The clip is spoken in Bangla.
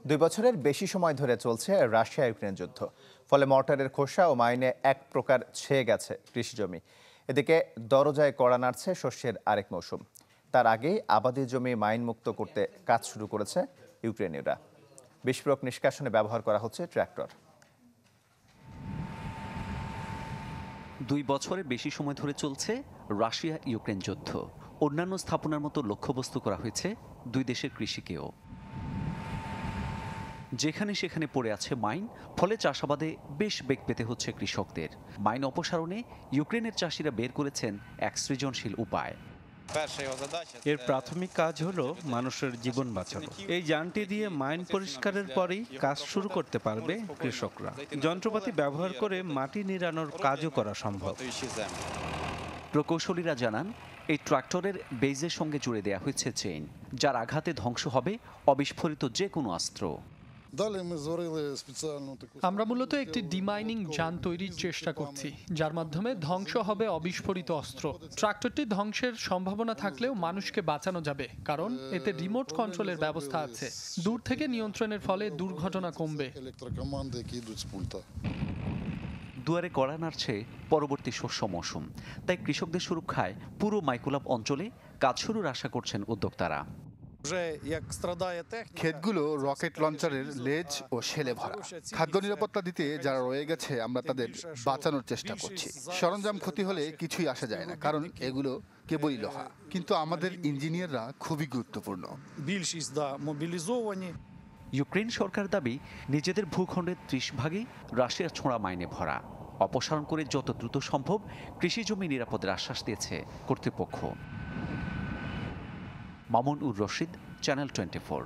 2 বছরের বেশি সময় ধরে চলছে রাশিয়া ইউক্রেন যুদ্ধ। ফলে মর্টারের খোসা ও মাইনে এক প্রকার ছেয়ে গেছে কৃষিজমি। এদিকে দরজায় কড়া নাড়ছে শস্যের আরেক মৌসুম। তার আগেই আবাদি জমি মাইন মুক্ত করতে কাজ শুরু করেছে ইউক্রেনীয়রা। বিস্ফোরক নিষ্কাশনে ব্যবহার করা হচ্ছে ট্র্যাক্টর। 2 বছরের বেশি সময় ধরে চলছে রাশিয়া ইউক্রেন যুদ্ধ। অন্যান্য স্থাপনার মতো লক্ষ্যবস্তু করা হয়েছে দুই দেশের কৃষিকেও। যেখানে সেখানে পড়ে আছে মাইন, ফলে চাষাবাদে বেশ বেগ পেতে হচ্ছে কৃষকদের। মাইন অপসারণে ইউক্রেনের চাষিরা বের করেছেন এক সৃজনশীল উপায়। এর প্রাথমিক কাজ হলো মানুষের জীবন বাঁচানো। এই যানটি দিয়ে মাইন পরিষ্কারের পরেই কাজ শুরু করতে পারবে কৃষকরা। যন্ত্রপাতি ব্যবহার করে মাটি নিড়ানোর কাজও করা সম্ভব। প্রকৌশলীরা জানান, এই ট্রাক্টরের বেজের সঙ্গে জুড়ে দেওয়া হয়েছে চেইন, যার আঘাতে ধ্বংস হবে অবিস্ফোরিত যে কোনো অস্ত্র। আমরা মূলত একটি ডিমাইনিং যান তৈরির চেষ্টা করছি, যার মাধ্যমে ধ্বংস হবে অবিস্ফোরিত অস্ত্র। ট্রাক্টরটি ধ্বংসের সম্ভাবনা থাকলেও মানুষকে বাঁচানো যাবে, কারণ এতে রিমোট কন্ট্রোলের ব্যবস্থা আছে। দূর থেকে নিয়ন্ত্রণের ফলে দুর্ঘটনা কমবে। দুয়ারে কড়া নাড়ছে পরবর্তী শস্য মৌসুম। তাই কৃষকদের সুরক্ষায় পুরো মাইকোলাভ অঞ্চলে কাজ শুরুর আশা করছেন উদ্যোক্তারা। ক্ষেতগুলো রকেট লঞ্চারের লেজ ও শেলে ভরা। খাদ্য নিরাপত্তা দিতে যারা রয়ে গেছে, আমরা তাদের বাঁচানোর চেষ্টা করছি। সরঞ্জাম ক্ষতি হলে কিছুই আসা যায় না, কারণ এগুলো কেবলই লোহা। কিন্তু আমাদের ইঞ্জিনিয়াররা খুবই গুরুত্বপূর্ণ। ইউক্রেন সরকার দাবি, নিজেদের ভূখণ্ডের 30 ভাগই রাশিয়ার ছোঁড়া মাইনে ভরা। অপসারণ করে যত দ্রুত সম্ভব কৃষি জমি নিরাপদের আশ্বাস দিয়েছে কর্তৃপক্ষ। মামুন উর রশিদ, চ্যানেল 24।